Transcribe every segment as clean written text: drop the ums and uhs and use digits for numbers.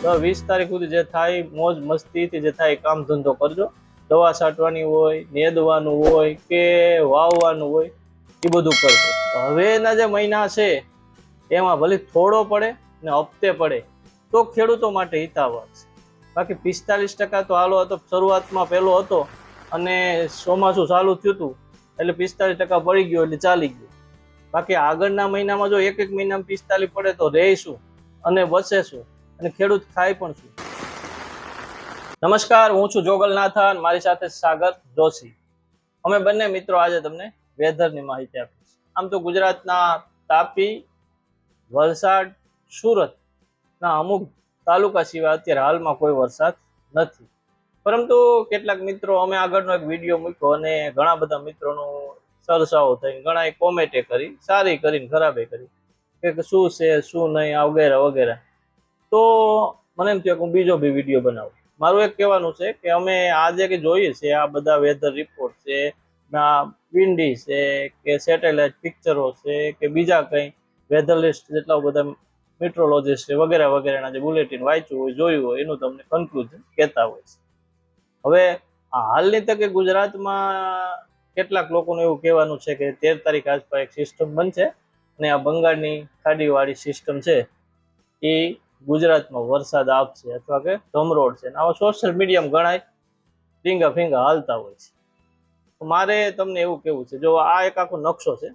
તો 20 તારીખ સુધી જે થાય મોજ મસ્તીથી જે થાય કામ ધંધો કરજો. દવા છાંટવાની હોય, નેદવાનું હોય કે વાવવાનું હોય એ બધું કરજો. હવેના જે મહિના છે એમાં ભલે થોડો પડે ને હપ્તે પડે તો ખેડૂતો માટે હિતાવહ છે. બાકી 45% તો હાલો હતો, શરૂઆતમાં પહેલો હતો અને ચોમાસું ચાલુ થયું હતું એટલે 45% પડી ગયો એટલે ચાલી ગયું. બાકી આગળના મહિનામાં જો એક મહિનામાં 45 પડે તો રહીશું અને બચે શું અને ખેડૂત ખાય પણ શું. નમસ્કાર, હું છું જોગલનાથન, મારી સાથે સાગર જોશી. અમે બંને મિત્રો આજે તમને વેધરની માહિતી આપીશ. આમ તો ગુજરાતના તાપી, વલસાડ, સુરત ના અમુક તાલુકા સિવાય અત્યારે હાલમાં કોઈ વરસાદ નથી. પરંતુ કેટલાક મિત્રો, અમે આગળનો એક વિડીયો મૂક્યો અને ઘણા બધા મિત્રોનું સરસાવો થઈ, ઘણા કોમેન્ટે કરી, સારી કરીને ખરાબે કરી કે શું છે શું નહીં વગેરે વગેરે. તો મને એમ થયું કે હું બીજો બી વિડીયો બનાવું. મારું એક કહેવાનું છે કે અમે આજે કે જોઈએ છે આ બધા વેધર રિપોર્ટ છે, વિન્ડી છે કે સેટેલાઇટ પિક્ચરો છે કે બીજા કંઈ વેધર લિસ્ટ જેટલા બધા મેટ્રોલોજીસ્ટ છે વગેરે વગેરેના જે બુલેટિન વાંચ્યું હોય, જોયું હોય, એનું તમને કન્ક્લુઝન કહેતા હોય છે. હવે હાલની તકે ગુજરાતમાં કેટલાક લોકોનું એવું કહેવાનું છે કે 13 તારીખ આસપાસ એક સિસ્ટમ બનશે અને આ બંગાળની ખાડીવાળી સિસ્ટમ છે એ ગુજરાતમાં વરસાદ આપશે અથવા કે ધમરોડ છે. આવા સોશિયલ મીડિયામાં ઘણા ફીંગા ફીંગા હાલતા હોય છે. મારે તમને એવું કેવું છે, જો આ એક આખો નકશો છે,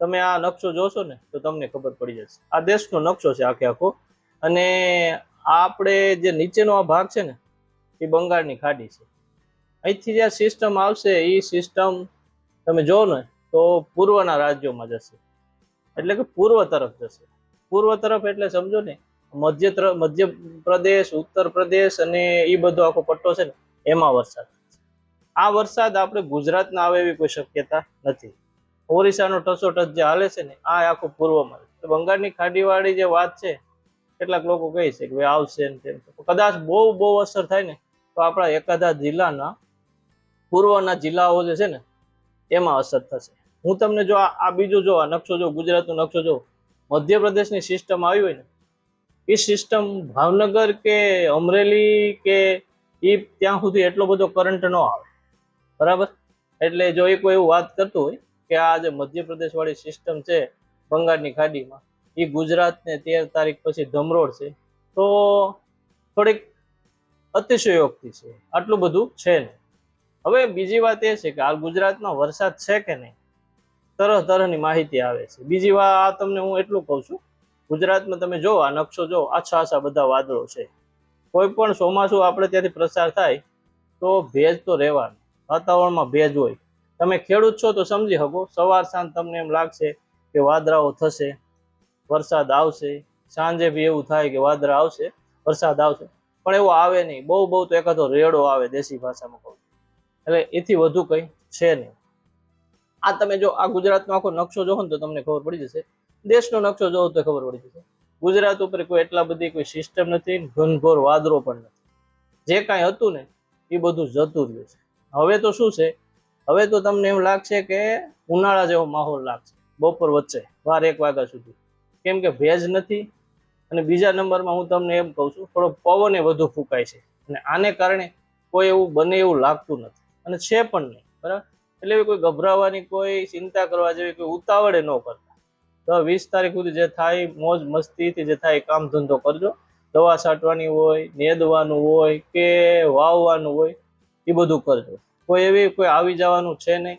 તમે આ નકશો જોશો ને તો તમને ખબર પડી જશે. આ દેશનો નકશો છે આખે આખો, અને આપણે જે નીચેનો આ ભાગ છે ને એ બંગાળની ખાડી છે. અહીંથી જે સિસ્ટમ આવશે એ સિસ્ટમ તમે જો ને તો પૂર્વના રાજ્યોમાં જશે, એટલે કે પૂર્વ તરફ જશે. પૂર્વ તરફ એટલે સમજો ને મધ્ય પ્રદેશ, ઉત્તર પ્રદેશ અને એ બધો આખો પટ્ટો છે ને એમાં વરસાદ. આ વરસાદ આપણે ગુજરાતના આવે એવી કોઈ શક્યતા નથી. ઓરિસ્સાનો ટસોટસ જે હાલે છે ને આ આખું પૂર્વમાં. બંગાળની ખાડીવાળી જે વાત છે, કેટલાક લોકો કહે છે કે ભાઈ આવશે ને તેમ. કદાચ બહુ અસર થાય ને તો આપણા એકાદા જિલ્લાના પૂર્વના જિલ્લાઓ જે છે ને એમાં અસર થશે. હું તમને જો આ બીજું જો આ નકશો જો, ગુજરાતનો નકશો જો, મધ્યપ્રદેશની સિસ્ટમ આવી હોય ને એ સિસ્ટમ ભાવનગર કે અમરેલી કે એ ત્યાં સુધી એટલો બધો કરંટ ન આવે, બરાબર. એટલે જો એ કોઈ એવું વાત કરતું હોય કે આ જે મધ્યપ્રદેશ વાળી સિસ્ટમ છે બંગાળની ખાડીમાં એ ગુજરાતને 13 તારીખ પછી ધમરોડ છે તો થોડીક અતિશયોક્તિ છે, આટલું બધું છે નહીં. હવે બીજી વાત એ છે કે હાલ ગુજરાતમાં વરસાદ છે કે નહીં, તરહની માહિતી આવે છે. બીજી વાત આ તમને હું એટલું કહું છું, ગુજરાતમાં તમે જો આ નકશો જો, આછા બધા વાદળો છે. કોઈ પણ ચોમાસું આપણે ત્યાંથી પ્રસાર થાય તો ભેજ તો રહેવાનું, વાતાવરણમાં ભેજ હોય. તમે ખેડૂત છો તો સમજી શકો, સવાર સાંજ તમને એમ લાગશે કે વાદળાઓ થશે, વરસાદ આવશે. સાંજે બી એવું થાય કે વાદળા આવશે, વરસાદ આવશે, પણ એવું આવે નહીં. બહુ તો એકાદો રેડો આવે, દેશી ભાષામાં કહું. એટલે એથી વધુ કંઈ છે નહીં. આ તમે જો આ ગુજરાતનો આખો નકશો જોવો ને તો તમને ખબર પડી જશે. દેશનો નકશો જોવો તો ખબર પડી જશે. ગુજરાત ઉપર કોઈ એટલા બધી કોઈ સિસ્ટમ નથી, ઘનઘોર વાદળો પણ નથી. જે કાંઈ હતું ને એ બધું જતું રહ્યું છે. હવે તો શું છે, હવે તો તમને એમ લાગશે કે ઉનાળા જેવો માહોલ લાગશે બપોર વચ્ચે 12-1 વાગ્યા સુધી, કેમ કે ભેજ નથી. અને બીજા નંબરમાં હું તમને એમ કહું છું, થોડો પવન વધુ ફૂંકાય છે અને આને કારણે કોઈ એવું બને એવું લાગતું નથી અને છે પણ નહીં, બરાબર. એટલે કોઈ ગભરાવાની, કોઈ ચિંતા કરવા જેવી કોઈ ઉતાવળે ન કરતા. તો 20 તારીખ સુધી જે થાય મોજ મસ્તીથી જે થાય કામ ધંધો કરજો. દવા છાંટવાની હોય, નેદવાનું હોય કે વાવવાનું હોય એ બધું કરજો. કોઈ આવી જવાનું છે નહીં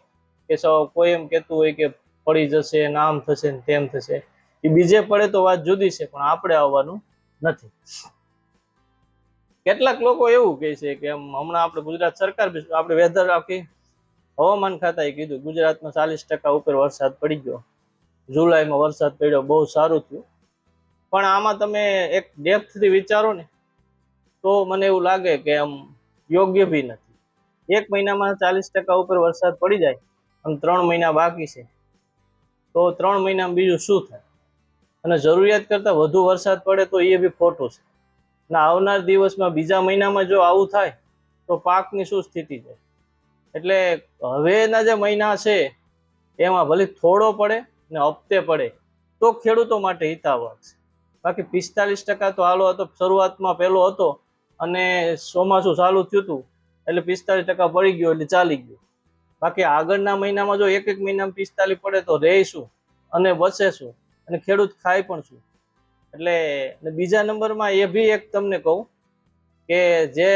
કે કોઈ એમ કહેતું હોય કે પડી જશે ને આમ થશે ને તેમ થશે. એ બીજે પડે તો વાત જુદી છે, પણ આપણે આવવાનું નથી. કેટલાક લોકો એવું કહે છે કે હમણાં આપણે ગુજરાત સરકાર, આપણે વેધર આખી હવામાન ખાતાએ કીધું ગુજરાતમાં 40% ઉપર વરસાદ પડી ગયો. જુલાઈમાં વરસાદ પડ્યો, બહુ સારું થયું. પણ આમાં તમે એક ડેપ્થથી વિચારો ને તો મને એવું લાગે કે આમ યોગ્ય બી નથી. 1 મહિનામાં 40% ઉપર વરસાદ પડી જાય અને 3 મહિના બાકી છે, તો 3 મહિનામાં બીજું શું થાય? અને જરૂરિયાત કરતાં વધુ વરસાદ પડે તો એ બી ખોટું છે. અને આવનાર દિવસમાં બીજા મહિનામાં જો આવું થાય તો પાકની શું સ્થિતિ છે? એટલે હવેના જે મહિના છે એમાં ભલે થોડો પડે ને હપ્તે પડે તો ખેડૂતો માટે હિતાવહ છે. બાકી 45% તો હાલો હતો, શરૂઆતમાં પહેલો હતો અને ચોમાસું ચાલુ થયું હતું એટલે 45% પડી ગયો એટલે ચાલી ગયું. બાકી આગળના મહિનામાં જો એક મહિનામાં 45 પડે તો રહે શું અને બચે શું અને ખેડૂત ખાય પણ શું. એટલે બીજા નંબરમાં એ બી એક તમને કહું કે જે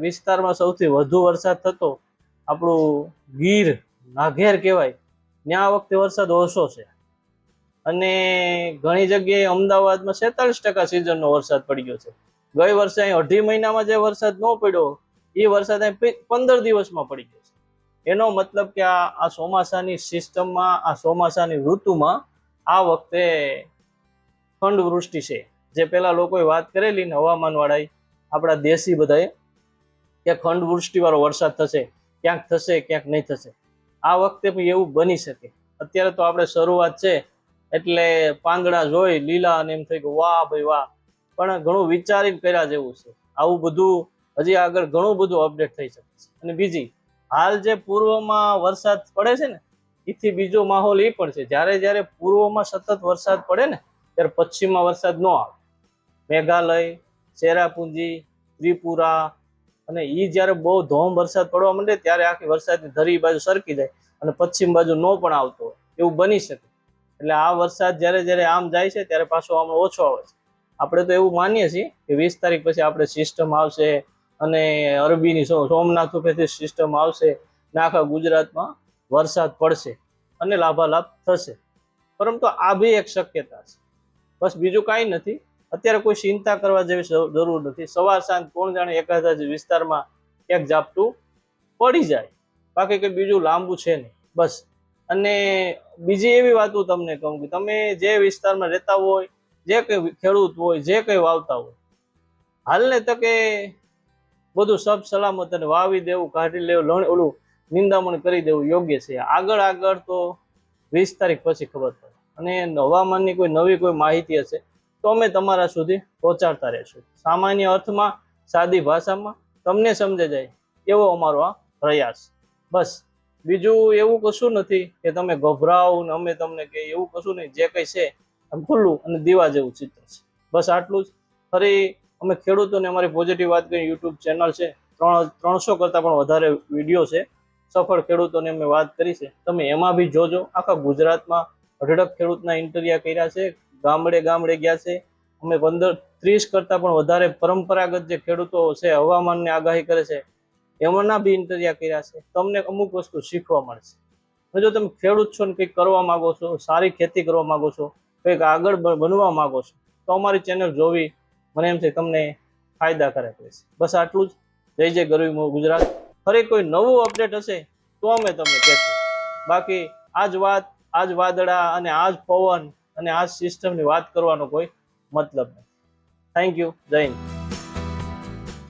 વિસ્તારમાં સૌથી વધુ વરસાદ થતો આપણું ગીર નાઘેર કહેવાય, ત્યાં આ વખતે વરસાદ ઓછો છે. અને ઘણી જગ્યાએ અમદાવાદમાં 46% સિઝનનો વરસાદ પડી ગયો છે. ગઈ વર્ષે અહીં 2.5 મહિનામાં જે વરસાદ ન પડ્યો એ વરસાદ અહીં 15 દિવસમાં પડી ગયો છે. એનો મતલબ કે આ ચોમાસાની સિસ્ટમમાં, આ ચોમાસાની ઋતુમાં આ વખતે ખંડવૃષ્ટિ છે. જે પેલા લોકોએ વાત કરેલી ને હવામાન વાળાએ, આપણા દેશી બધાએ, કે ખંડવૃષ્ટિ વાળો વરસાદ થશે, ક્યાંક થશે ક્યાંક નહીં થશે. આ વખતે પણ એવું બની શકે. અત્યારે તો આપણે શરૂઆત છે એટલે પાંદડા જોઈ લીલા અને એમ થઈ ગયું વાહ ભાઈ વાહ, પણ ઘણું વિચારીને કર્યા જેવું છે. આવું બધું હજી આગળ ઘણું બધું અપડેટ થઈ શકે છે. અને બીજી, હાલ જે પૂર્વમાં વરસાદ પડે છે ને, એથી બીજો માહોલ એ પણ છે, જ્યારે પૂર્વમાં સતત વરસાદ પડે ને ત્યારે પશ્ચિમમાં વરસાદ ન આવે. મેઘાલય, ચેરાપુંજી, ત્રિપુરા અને એ જ્યારે બહુ ધોમ વરસાદ પડવા માંડે ત્યારે આખી વરસાદની ધરી બાજુ સરકી જાય અને પશ્ચિમ બાજુ ન પણ આવતો હોય એવું બની શકે. એટલે આ વરસાદ જ્યારે આમ જાય છે ત્યારે પાછો આમ ઓછો આવે છે. આપણે તો એવું માનીએ છીએ કે 20 તારીખ પછી આપણે સિસ્ટમ આવશે અને અરબીની સોમનાથ ઉપરથી સિસ્ટમ આવશે ને આખા ગુજરાતમાં વરસાદ પડશે અને લાભાલાભ થશે. પરંતુ આ બી એક શક્યતા છે, બસ બીજું કાંઈ નથી. અત્યારે કોઈ ચિંતા કરવા જેવી જરૂર નથી. સવાર સાંજ કોણ જાણે એકાદા વિસ્તારમાં એક ઝાપટું પડી જાય, બાકી કંઈ બીજું લાંબુ છે નહીં, બસ. અને બીજી એવી વાતો તમને કહું કે તમે જે વિસ્તારમાં રહેતા હોય, જે કંઈ ખેડૂત હોય, જે કંઈ વાવતા હોય, હાલને તકે બધું સબ સલામત અને વાવી દેવું, કાઢી લેવું, ઓલું નિંદામણ કરી દેવું યોગ્ય છે. આગળ તો 20 તારીખ પછી ખબર પડે. અને હવામાનની કોઈ નવી કોઈ માહિતી હશે તો અમે તમારા સુધી પહોંચાડતા રહેશું, સામાન્ય અર્થમાં, સાદી ભાષામાં તમને સમજે જાય એવો અમારો આ પ્રયાસ. બસ બીજું એવું કશું નથી કે તમે ગભરાઓ ને અમે તમને કે એવું કશું નહીં. જે કંઈ છે ખુલ્લું અને દીવા જેવું ચિત્ર છે, બસ આટલું જ. ફરી અમે ખેડૂતોને અમારી પોઝિટિવ વાત કરી યુટ્યુબ ચેનલ છે, 300 કરતાં પણ વધારે વિડીયો છે, સફળ ખેડૂતોને અમે વાત કરી છે. તમે એમાં બી જોજો. આખા ગુજરાતમાં અઢળક ખેડૂતના ઇન્ટરવ્યુ કર્યા છે, ગામડે ગયા છે. અમે 15-30 કરતાં પણ વધારે પરંપરાગત જે ખેડૂતો છે, હવામાનની આગાહી કરે છે, એમાંના બી ઇન્ટરવ્યુ કર્યા છે. તમને અમુક વસ્તુ શીખવા મળશે. જો તમે ખેડૂત છો ને કંઈક કરવા માંગો છો, સારી ખેતી કરવા માંગો છો, કંઈક આગળ બનવા માંગો છો, તો અમારી ચેનલ જોવી મને એમ છે તમને ફાયદાકારક રહેશે. બસ આટલું જ. જય ગરવી ગુજરાત. ફરી કોઈ નવું અપડેટ હશે તો અમે તમને કહેશું. બાકી આજ વાદળા અને આજ પવન અને આજ સિસ્ટમની વાત કરવાનો કોઈ મતલબ નથી. Thank you. જય હિન્દ.